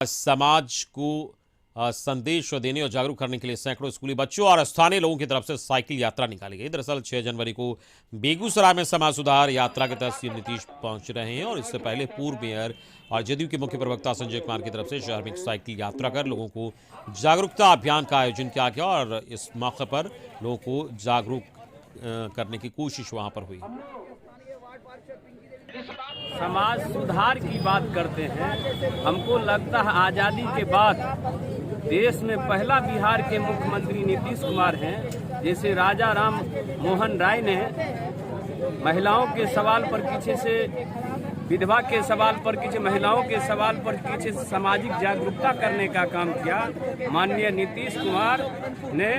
समाज को संदेश देने और जागरूक करने के लिए सैकड़ों स्कूली बच्चों और स्थानीय लोगों की तरफ से साइकिल यात्रा निकाली गई। दरअसल 6 जनवरी को बेगूसराय में समाज सुधार यात्रा के तहत सीएम नीतीश पहुंच रहे हैं और इससे पहले पूर्व मेयर और जदयू के मुख्य प्रवक्ता संजय कुमार की तरफ से शहर में एक साइकिल यात्रा कर लोगों को जागरूकता अभियान का आयोजन किया गया और इस मौके पर लोगों को जागरूक करने की कोशिश वहां पर हुई। समाज सुधार की बात करते हैं। हमको लगता है आज़ादी के बाद देश में पहला बिहार के मुख्यमंत्री नीतीश कुमार हैं। जैसे राजा राम मोहन राय ने महिलाओं के सवाल पर पीछे से, विधवा के सवाल पर पीछे, महिलाओं के सवाल पर पीछे सामाजिक जागरूकता करने का काम किया। माननीय नीतीश कुमार ने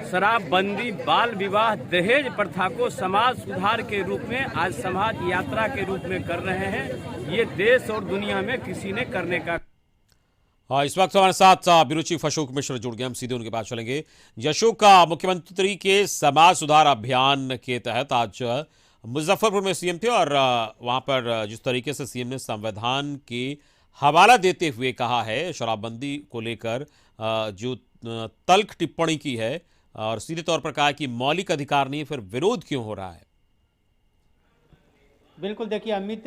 शराबबंदी, बाल विवाह, दहेज प्रथा को समाज सुधार के रूप में आज समाज यात्रा के रूप में कर रहे हैं। ये देश और दुनिया में किसी ने करने का। इस वक्त हमारे साथ ब्यूरो चीफ अशोक मिश्र जुड़ गए, हम सीधे उनके पास चलेंगे। अशोक, मुख्यमंत्री के समाज सुधार अभियान के तहत आज मुजफ्फरपुर में सीएम थे और वहां पर जिस तरीके से सीएम ने संविधान के हवाला देते हुए कहा है शराबबंदी को लेकर जो तल्ख टिप्पणी की है और सीधे तौर पर कहा कि मौलिक अधिकार नहीं, फिर विरोध क्यों हो रहा है? बिल्कुल, देखिए अमित,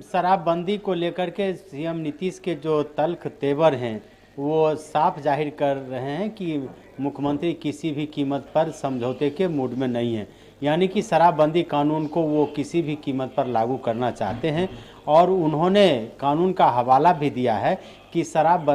शराबबंदी को लेकर के सीएम नीतीश के जो तल्ख तेवर हैं वो साफ जाहिर कर रहे हैं कि मुख्यमंत्री किसी भी कीमत पर समझौते के मूड में नहीं है। यानी कि शराबबंदी कानून को वो किसी भी कीमत पर लागू करना चाहते हैं और उन्होंने कानून का हवाला भी दिया है कि शराब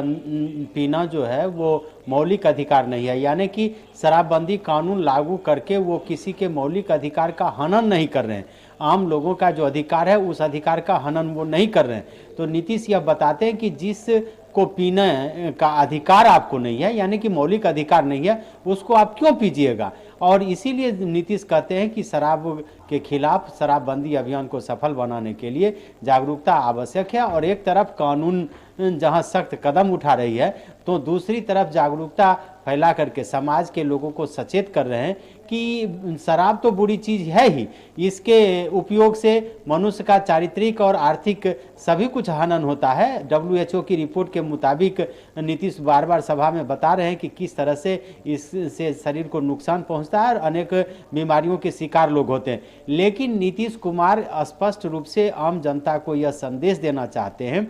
पीना जो है वो मौलिक अधिकार नहीं है। यानी कि शराबबंदी कानून लागू करके वो किसी के मौलिक अधिकार का हनन नहीं कर रहे हैं। आम लोगों का जो अधिकार है उस अधिकार का हनन वो नहीं कर रहे हैं। तो नीतीश यह बताते हैं कि जिस को पीने का अधिकार आपको नहीं है, यानी कि मौलिक अधिकार नहीं है, उसको आप क्यों पीजिएगा। और इसीलिए नीतीश कहते हैं कि शराब के खिलाफ शराबबंदी अभियान को सफल बनाने के लिए जागरूकता आवश्यक है और एक तरफ कानून जहां सख्त कदम उठा रही है तो दूसरी तरफ जागरूकता फैला करके समाज के लोगों को सचेत कर रहे हैं कि शराब तो बुरी चीज़ है ही, इसके उपयोग से मनुष्य का चारित्रिक और आर्थिक सभी कुछ हनन होता है। WHO की रिपोर्ट के मुताबिक नीतीश बार बार सभा में बता रहे हैं कि किस तरह से इससे शरीर को नुकसान पहुंचता है और अनेक बीमारियों के शिकार लोग होते हैं। लेकिन नीतीश कुमार स्पष्ट रूप से आम जनता को यह संदेश देना चाहते हैं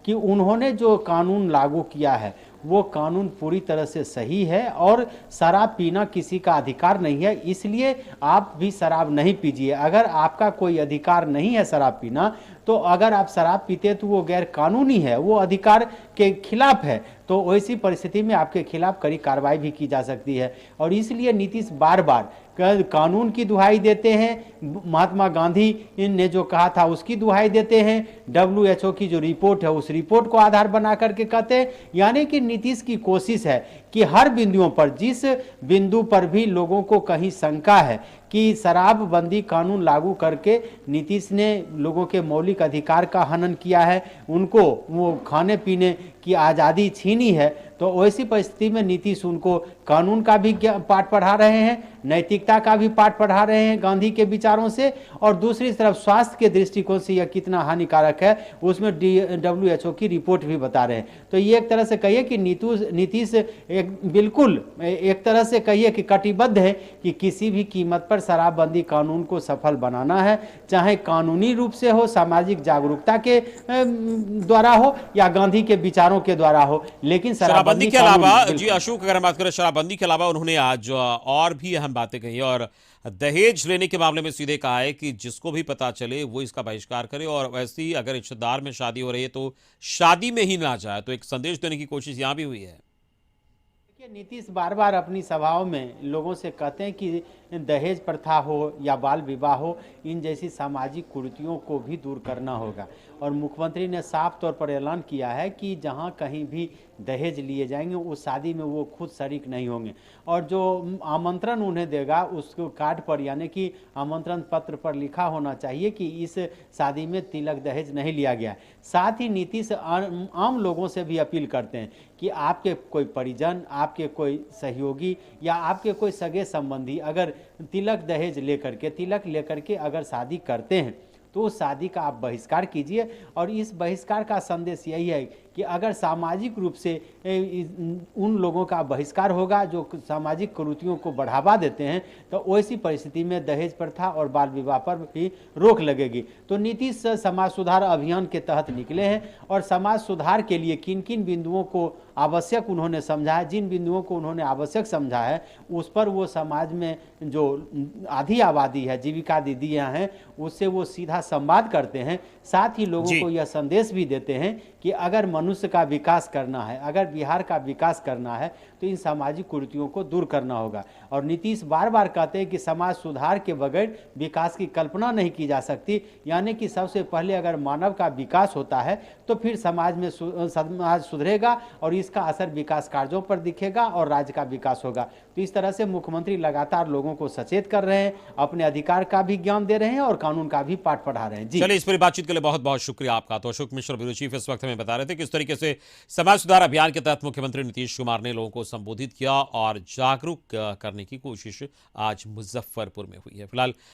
कि उन्होंने जो कानून लागू किया है वो कानून पूरी तरह से सही है और शराब पीना किसी का अधिकार नहीं है, इसलिए आप भी शराब नहीं पीजिए। अगर आपका कोई अधिकार नहीं है शराब पीना, तो अगर आप शराब पीते तो वो गैर कानूनी है, वो अधिकार के खिलाफ है, तो वैसी परिस्थिति में आपके खिलाफ कड़ी कार्रवाई भी की जा सकती है। और इसलिए नीतीश बार बार कानून की दुहाई देते हैं, महात्मा गांधी ने जो कहा था उसकी दुहाई देते हैं, WHO की जो रिपोर्ट है उस रिपोर्ट को आधार बना करके कहते हैं। यानी कि नीतीश की कोशिश है कि हर बिंदुओं पर, जिस बिंदु पर भी लोगों को कहीं शंका है कि शराबबंदी कानून लागू करके नीतीश ने लोगों के मौलिक अधिकार का हनन किया है, उनको वो खाने पीने की आज़ादी छीनी है, तो वैसी परिस्थिति में नीतीश उनको कानून का भी पाठ पढ़ा रहे हैं, नैतिकता का भी पाठ पढ़ा रहे हैं गांधी के विचारों से, और दूसरी तरफ स्वास्थ्य के दृष्टिकोण से यह कितना हानिकारक है उसमें WHO की रिपोर्ट भी बता रहे हैं। तो ये एक तरह से कहिए कि नीतीश बिल्कुल एक तरह से कहिए कि कटिबद्ध है कि किसी भी कीमत पर शराबबंदी कानून को सफल बनाना है, चाहे कानूनी रूप से हो, सामाजिक जागरूकता के द्वारा हो या गांधी के विचारों के द्वारा हो। लेकिन शराबबंदी के अलावा जी अशोक, अगर हम बात करें शराबबंदी के अलावा, उन्होंने आज और भी अहम बातें कही और दहेज लेने के मामले में सीधे कहा है कि जिसको भी पता चले वो इसका बहिष्कार करे और वैसे ही अगर रिश्तेदार में शादी हो रही है तो शादी में ही ना जाए। तो एक संदेश देने की कोशिश यहां भी हुई है। नीतीश बार बार अपनी सभाओं में लोगों से कहते हैं कि दहेज प्रथा हो या बाल विवाह हो, इन जैसी सामाजिक कुरीतियों को भी दूर करना होगा। और मुख्यमंत्री ने साफ तौर पर ऐलान किया है कि जहां कहीं भी दहेज लिए जाएंगे उस शादी में वो खुद शरीक नहीं होंगे और जो आमंत्रण उन्हें देगा उसको कार्ड पर, यानी कि आमंत्रण पत्र पर लिखा होना चाहिए कि इस शादी में तिलक दहेज नहीं लिया गया। साथ ही नीतीश आम लोगों से भी अपील करते हैं कि आपके कोई परिजन, आपके कोई सहयोगी या आपके कोई सगे संबंधी अगर तिलक लेकर के अगर शादी करते हैं तो उस शादी का आप बहिष्कार कीजिए। और इस बहिष्कार का संदेश यही है कि अगर सामाजिक रूप से उन लोगों का बहिष्कार होगा जो सामाजिक कुरीतियों को बढ़ावा देते हैं, तो वैसी परिस्थिति में दहेज प्रथा और बाल विवाह पर भी रोक लगेगी। तो नीतीश समाज सुधार अभियान के तहत निकले हैं और समाज सुधार के लिए किन किन बिंदुओं को आवश्यक उन्होंने समझा है, जिन बिंदुओं को उन्होंने आवश्यक समझा है उस पर वो समाज में जो आधी आबादी है, जीविका दीदियाँ हैं, उससे वो सीधा संवाद करते हैं। साथ ही लोगों को यह संदेश भी देते हैं कि अगर मनुष्य का विकास करना है, अगर बिहार का विकास करना है, तो इन सामाजिक कुरीतियों को दूर करना होगा। और नीतीश बार बार कहते हैं कि समाज सुधार के बगैर विकास की कल्पना नहीं की जा सकती, यानी कि सबसे पहले अगर मानव का विकास होता है तो फिर समाज में समाज सुधरेगा और इसका असर विकास कार्यों पर दिखेगा और राज्य का विकास होगा। तो इस तरह से मुख्यमंत्री लगातार लोगों को सचेत कर रहे हैं, अपने अधिकार का भी ज्ञान दे रहे हैं और कानून का भी पाठ पढ़ा रहे हैं। जी चलिए, इस पूरी बातचीत के लिए बहुत बहुत शुक्रिया आपका। तो अशोक मिश्र ब्यूरो चीफ इस वक्त हमें बता रहे थे किस तरीके से समाज सुधार अभियान के तहत मुख्यमंत्री नीतीश कुमार ने लोगों को संबोधित किया और जागरूक करने की कोशिश आज मुजफ्फरपुर में हुई है। फिलहाल